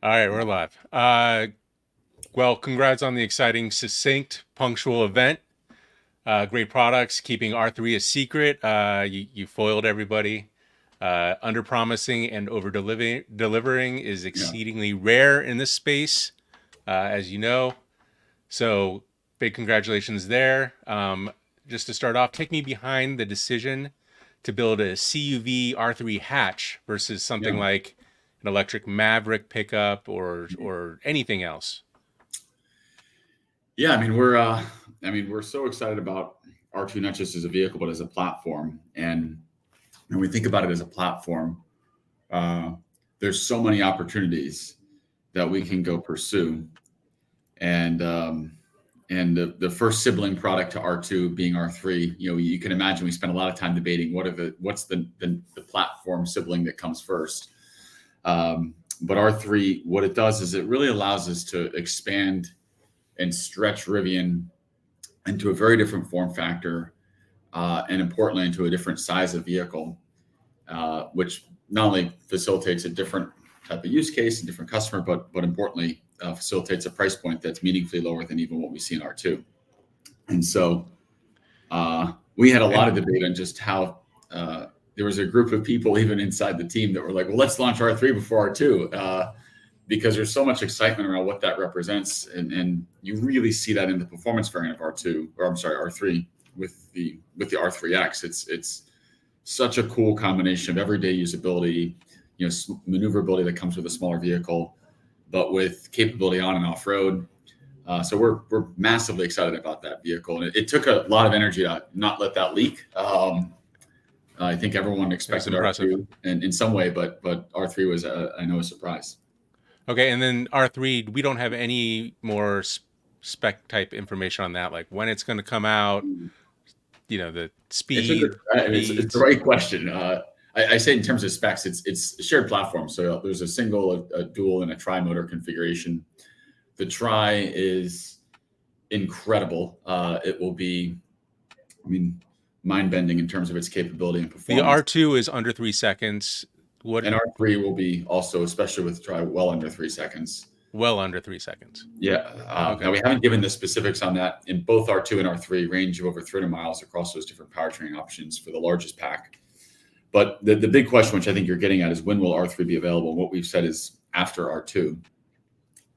All right, we're live. Well, congrats on the exciting, succinct, punctual event. Great products, keeping R3 a secret. You foiled everybody. Under promising and over delivering is Yeah. exceedingly rare in this space, as you know. So, big congratulations there. Just to start off, take me behind the decision to build a CUV R3 hatch versus something Yeah. like an electric Maverick pickup or anything else. Yeah. We're so excited about R2 not just as a vehicle, but as a platform. And when we think about it as a platform, uh, there's so many opportunities that we can go pursue. And the first sibling product to R2 being R3, you can imagine we spent a lot of time debating what's the platform sibling that comes first. But R3, what it does is it really allows us to expand and stretch Rivian into a very different form factor, and importantly, into a different size of vehicle, which not only facilitates a different type of use case and different customer, but importantly, facilitates a price point that's meaningfully lower than even what we see in R2. And so we had a lot And of debate on just how there was a group of people even inside the team that were like, well, let's launch R3 before R2. Because there's so much excitement around what that represents, and you really see that in the performance variant of R2, or I'm sorry, R3 with the R3X. It's such a cool combination of everyday usability, maneuverability that comes with a smaller vehicle, but with capability on and off road. So we're massively excited about that vehicle, and it took a lot of energy to not let that leak. I think everyone that's expected impressive. R2 in some way, but R3 was I know a surprise. Okay, and then R3, we don't have any more spec type information on that, like when it's going to come out, the It's a good, speed, it's the feeds. right question. I say in terms of specs, it's a shared platform. So there's a single, a dual, and a tri-motor configuration. The tri is incredible. It will be, I mean, mind-bending in terms of its capability and The performance. R2 is under 3 seconds. What? And R3 will be also, especially with tri, well under 3 seconds. Well under 3 seconds. Yeah. Now Okay. we haven't given the specifics on that. In both R2 and R3, range of over 300 miles across those different powertrain options for the largest pack. But the big question, which I think you're getting at, is when will R3 be available? What we've said is after R2.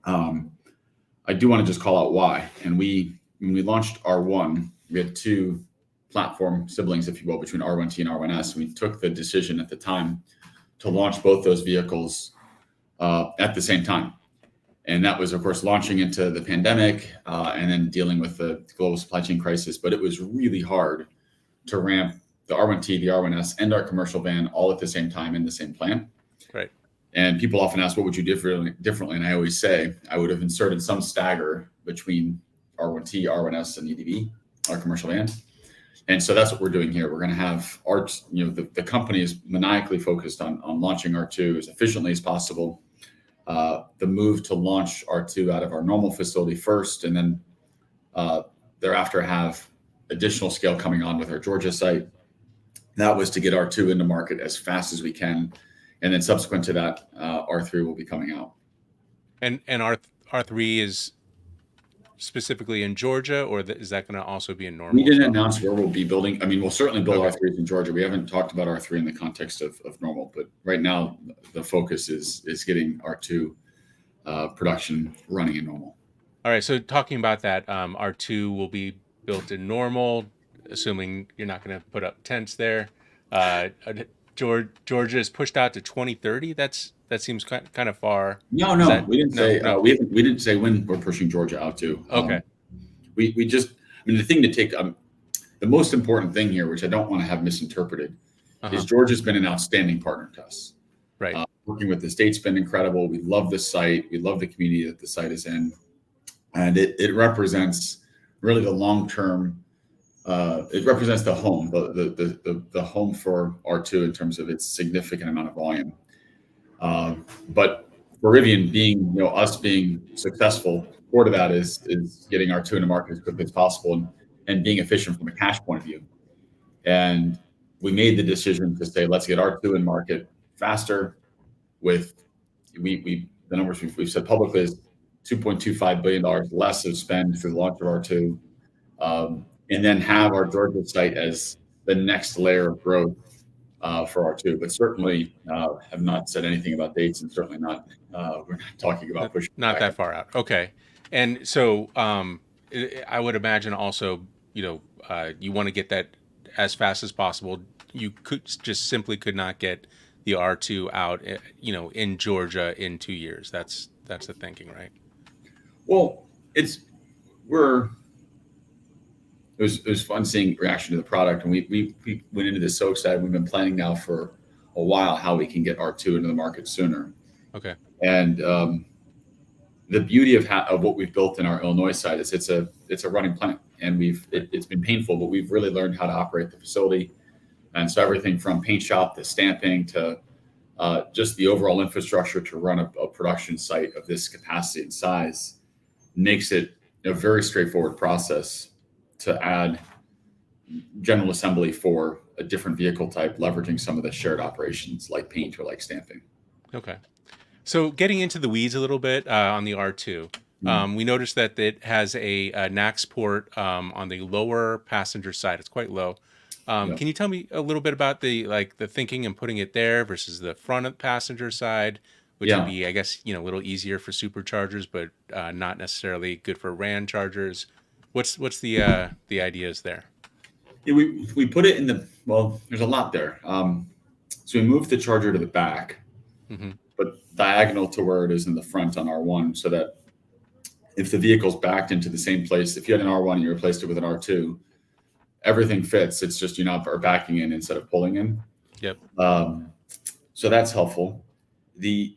I do want to just call out why. And when we launched R1, we had two platform siblings, if you will, between R1T and R1S. We took the decision at the time to launch both those vehicles at the same time. And that was, of course, launching into the pandemic and then dealing with the global supply chain crisis. But it was really hard to ramp the R1T, the R1S, and our commercial van all at the same time in the same plan. Right. And people often ask, what would you do differently? And I always say, I would have inserted some stagger between R1T, R1S, and EDV, our commercial van. And so that's what we're doing here. We're going to have the company is maniacally focused on launching R2 as efficiently as possible. The move to launch R2 out of our normal facility first, and then thereafter have additional scale coming on with our Georgia site. That was to get R2 into market as fast as we can. And then subsequent to that, R3 will be coming out. And R3 is specifically in Georgia, or is that going to also be in We Normal as didn't well? announce where we'll be building. I mean, we'll certainly build Okay. R3s in Georgia. We haven't talked about R3 in the context of normal, but right now the focus is getting R2 production running in normal. All right. So talking about that, R2 will be built in Normal, assuming you're not going to put up tents there. Uh, Georgia is pushed out to 2030. That seems kind of far. No, Is no, that we didn't no say no? we didn't say when we're pushing Georgia out to. Okay. We just, I mean, the thing to take, the most important thing here, which I don't want to have misinterpreted, is Uh-huh. Georgia's been an outstanding partner to us. Right. Working with the state's been incredible. We love the site. We love the community that the site is in, and it represents really the long term. It represents the home, the home for R2 in terms of its significant amount of volume. But for Rivian being, us being successful, core to that is getting R2 into market as quickly as possible and being efficient from a cash point of view. And we made the decision to say, let's get R2 in market faster. With we the numbers we've said publicly is $2.25 billion less of spend through the launch of R2, and then have our Georgia site as the next layer of growth for R2. But certainly have not said anything about dates, and certainly not we're not talking about pushing Not back. that far out. Okay. And so I would imagine also, you want to get that as fast as possible. You could not get the R2 out, in Georgia in 2 years. That's the thinking, right? Well, we're it was fun seeing reaction to the product, and we went into this so excited. We've been planning now for a while how we can get R2 into the market sooner. Okay. And the beauty of what we've built in our Illinois site is it's a running plant, and it's been painful, but we've really learned how to operate the facility. And so everything from paint shop to stamping to just the overall infrastructure to run a production site of this capacity and size makes it a very straightforward process to add general assembly for a different vehicle type, leveraging some of the shared operations like paint or like stamping. Okay. So getting into the weeds a little bit on the R2, we noticed that it has a NACS port on the lower passenger side. It's quite low. Can you tell me a little bit about the thinking and putting it there versus the front passenger side, which would be, I guess, a little easier for superchargers, but not necessarily good for RAN chargers. What's the ideas there? Yeah, we put it in there's a lot there. So we moved the charger to the back, but diagonal to where it is in the front on R1, so that if the vehicle's backed into the same place, if you had an R1 and you replaced it with an R2, everything fits. It's just are backing in instead of pulling in. Yep. So that's helpful. The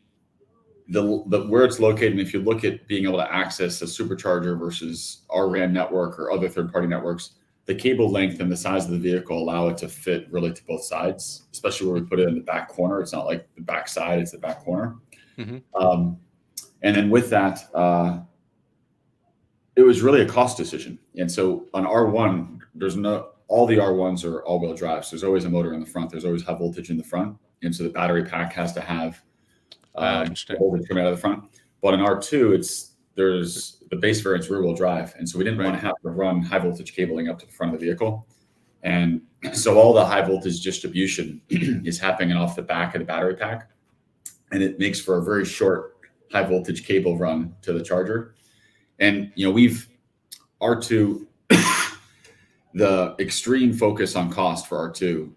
where it's located, and if you look at being able to access a supercharger versus our RAN network or other third-party networks, the cable length and the size of the vehicle allow it to fit really to both sides, especially where we put it in the back corner. It's not like the back side, it's the back corner. And then with that, it was really a cost decision. And so on R1, all the R1s are all-wheel drive. So there's always a motor in the front. There's always high voltage in the front. And so the battery pack has to have voltage coming out of the front. But in R2, there's the base variant's rear-wheel drive. And so we didn't want to have to run high voltage cabling up to the front of the vehicle. And so all the high voltage distribution is happening off the back of the battery pack. And it makes for a very short high voltage cable run to the charger. And, R2, the extreme focus on cost for R2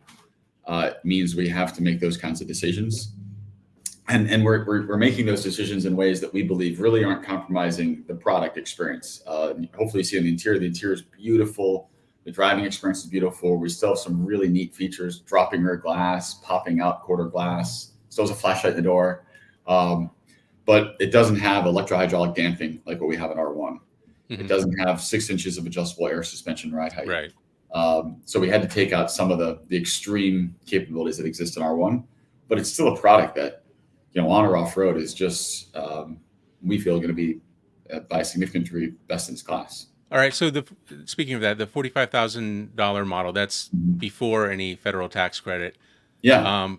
means we have to make those kinds of decisions. And we're making those decisions in ways that we believe really aren't compromising the product experience. Hopefully you see in the interior is beautiful. The driving experience is beautiful. We still have some really neat features, dropping rear glass, popping out quarter glass, still has a flashlight in the door. But it doesn't have electrohydraulic damping like what we have in R1. It doesn't have 6 inches of adjustable air suspension ride height. Right. So we had to take out some of the extreme capabilities that exist in R1, but it's still a product that, on or off road is just, we feel going to be by a significant degree best in its class. All right. So speaking of that, the $45,000 model, that's before any federal tax credit. Yeah.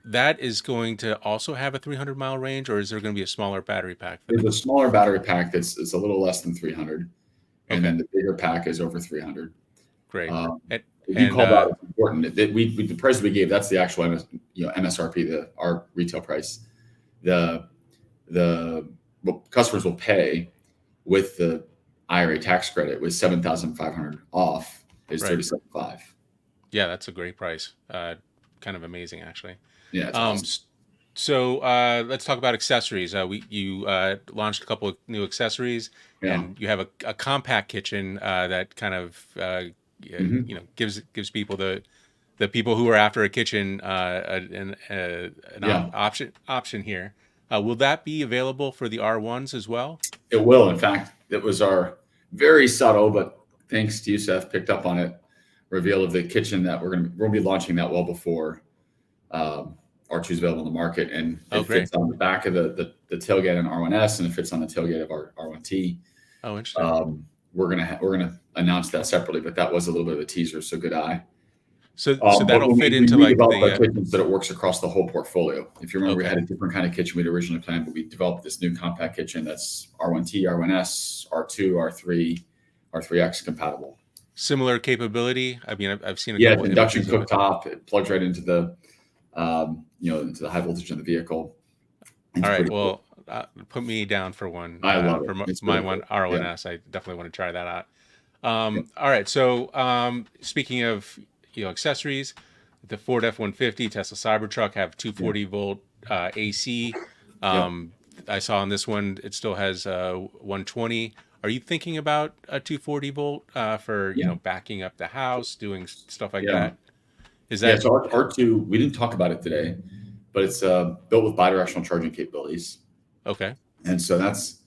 That is going to also have a 300-mile range, or is there going to be a smaller battery pack? There's a smaller battery pack it's a little less than 300, and then the bigger pack is over 300. Great. You called out it's important. The price we gave, that's the actual MSRP, our retail price. The what customers will pay with the IRA tax credit with $7,500 off is $37,500. Yeah, that's a great price. Kind of amazing, actually. Yeah. It's awesome. So let's talk about accessories. You launched a couple of new accessories, and you have a compact kitchen that kind of gives people the people who are after a kitchen an option here. Will that be available for the R1s as well? It will. In fact, it was our very subtle, but thanks to you, Seth, picked up on it, reveal of the kitchen that we'll be launching that well before R2 is available in the market, and it fits on the back of the tailgate on R1S, and it fits on the tailgate of our R1T. Oh, interesting. We're gonna announce that separately, but that was a little bit of a teaser. So good eye. So But that'll when fit we into like redeveloped our the kitchen so that it works across the whole portfolio. If you remember, we okay. had a different kind of kitchen we'd originally planned, but we developed this new compact kitchen that's R1T, R1S, R2, R3, R3X compatible. Similar capability. I mean, I've seen a Yeah, it's couple induction images of it. cooktop. It plugs right into the, into the high voltage in the vehicle. It's All right. pretty cool. Well, put me down for one I love it. for It's my really one cool. Yeah. R1S. I definitely want to try that out. Yeah. All right. So speaking of accessories, the Ford F-150, Tesla Cybertruck have Yeah. 240-volt AC. Yep. Um, I saw on this one it still has 120. Are you thinking about a 240-volt for Yeah. backing up the house, doing stuff like Yeah. that? Is Yeah. that So R2, we didn't talk about it today, but it's built with bidirectional charging capabilities. okay? And so that's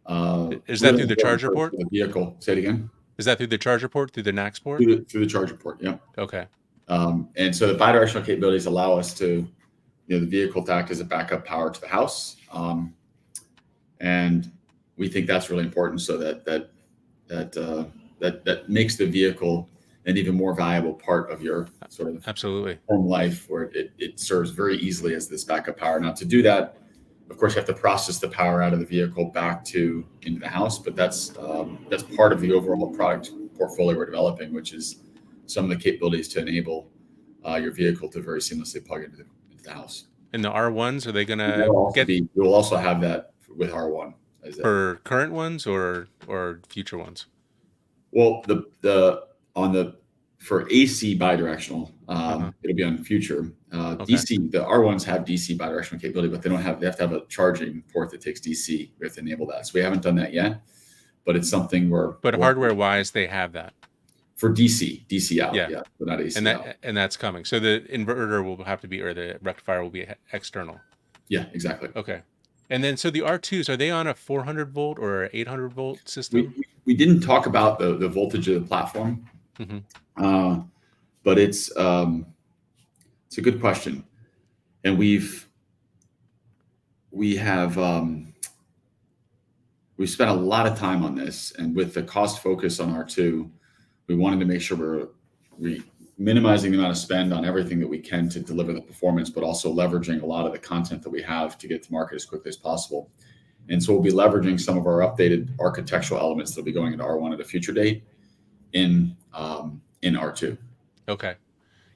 Is that really through the important charger for port? the vehicle. Say it again. Is that through the charger port, through the NAX port? Through the charger port. Yeah. Okay. And so the bidirectional capabilities allow us to, the vehicle to act as a backup power to the house. And we think that's really important so that makes the vehicle an even more valuable part of your sort of Absolutely. home life, where it serves very easily as this backup power. Now, to do that, of course, you have to process the power out of the vehicle back into the house, but that's part of the overall product portfolio we're developing, which is some of the capabilities to enable your vehicle to very seamlessly plug into the house. And the R1s, are they And gonna get we'll also have that with R1. for current ones or future ones? Well, the on the for AC bidirectional, Uh-huh. it'll be on future. Okay. DC, the R1s have DC bidirectional capability, but they have to have a charging port that takes DC. We have to enable that. So we haven't done that yet, but it's something But we'll hardware wise, they have that. for DC out, Yeah. yeah, but not And AC out. that's coming. So the inverter will have to be, or the rectifier will be external. Yeah, exactly. Okay. And then so the R2s, are they on a 400-volt or 800-volt system? We didn't talk about the voltage of the platform, Mm-hmm. but it's a good question, and we've spent a lot of time on this, and with the cost focus on R2, we wanted to make sure we're minimizing the amount of spend on everything that we can to deliver the performance, but also leveraging a lot of the content that we have to get to market as quickly as possible. And so we'll be leveraging some of our updated architectural elements that'll be going into R1 at a future date in R2. Okay.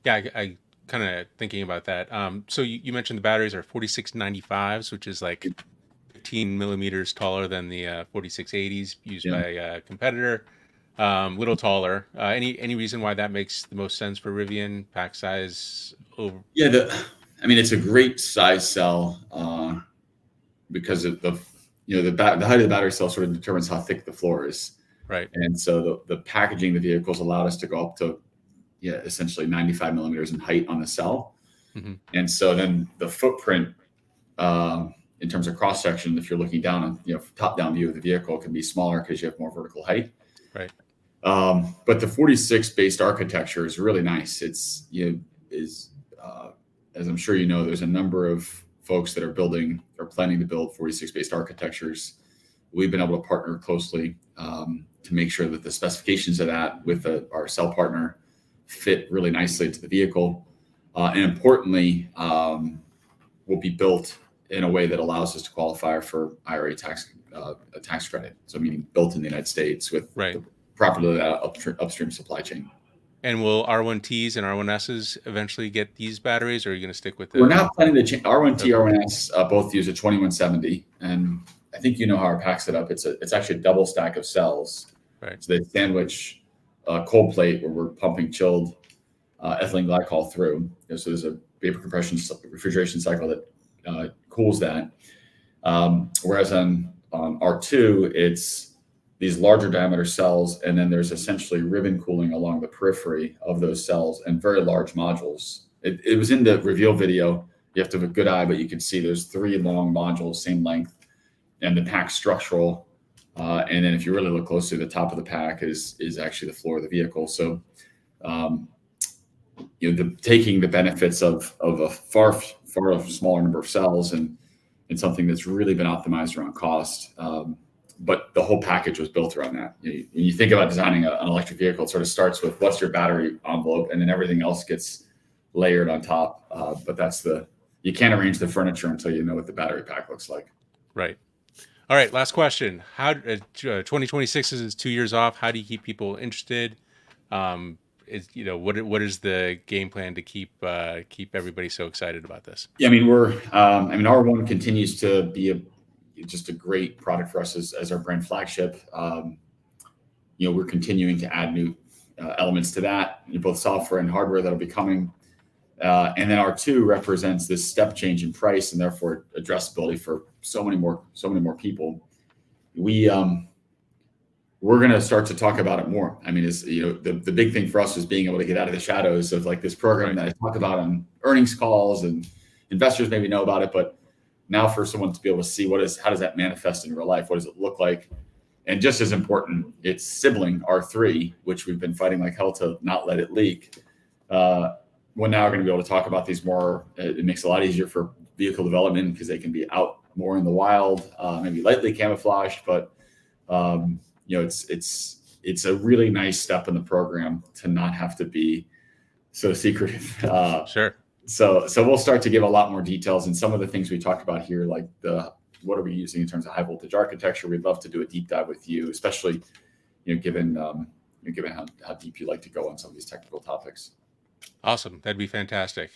Yeah, I kind of thinking about that. So you mentioned the batteries are 4695s, which is like 15 millimeters taller than the 4680s used Yeah. by a competitor. Little taller. Any reason why that makes the most sense for Rivian? Pack size over. Yeah, it's a great size cell because of the height of the battery cell sort of determines how thick the floor is. Right. And so the packaging of the vehicles allowed us to go up to essentially 95 millimeters in height on the cell. Mm-hmm. And so then the footprint in terms of cross section, if you're looking down on top down view of the vehicle, can be smaller because you have more vertical height. Right. But the 46 based architecture is really nice. It's as I'm sure you know, there's a number of folks that are building or planning to build 46 based architectures. We've been able to partner closely to make sure that the specifications of that with our cell partner fit really nicely into the vehicle, and importantly, will be built in a way that allows us to qualify for IRA tax credit. So meaning built in the United States with the properly upstream supply chain. And will R1Ts and R1Ss eventually get these batteries, or are you going to stick with We're not planning to change. R1T, R1S both use a 2170, and I think you know how our pack's set up. It's actually a double stack of cells. Right. So they sandwich cold plate where we're pumping chilled ethylene glycol through. So there's a vapor compression refrigeration cycle that cools that. Whereas on R2, it's these larger diameter cells, and then there's essentially ribbon cooling along the periphery of those cells and very large modules. It was in the reveal video. You have to have a good eye, but you can see there's 3 long modules, same length, and the pack structural. And then if you really look closely, the top of the pack is actually the floor of the vehicle. So, taking the benefits of a far smaller number of cells and something that's really been optimized around cost, but the whole package was built around that. When you think about designing an electric vehicle, it sort of starts with what's your battery envelope, and then everything else gets layered on top. But you can't arrange the furniture until you know what the battery pack looks like. Right. All right. Last question. How 2026 is 2 years off. How do you keep people interested? What is the game plan to keep everybody so excited about this? Yeah, I mean, R1 continues to be just a great product for us as our brand flagship. We're continuing to add new elements to that, both software and hardware that'll be coming. And then R2 represents this step change in price and therefore addressability for so many more people. We're going to start to talk about it more. I mean, the big thing for us was being able to get out of the shadows of like this program that I talk about on earnings calls, and investors maybe know about it, but now for someone to be able to see how does that manifest in real life? What does it look like? And just as important, its sibling R3, which we've been fighting like hell to not let it leak. We're now going to be able to talk about these more. It makes it a lot easier for vehicle development because they can be out more in the wild, maybe lightly camouflaged, but it's a really nice step in the program to not have to be so secretive. Sure. So we'll start to give a lot more details, and some of the things we talked about here, like what are we using in terms of high voltage architecture. We'd love to do a deep dive with you, especially given how deep you like to go on some of these technical topics. Awesome. That'd be fantastic.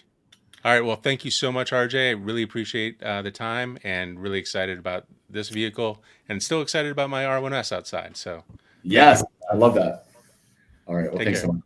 All right. Well, thank you so much, RJ. I really appreciate the time, and really excited about this vehicle, and still excited about my R1S outside. So yes, I love that. All right. Well, thanks so much.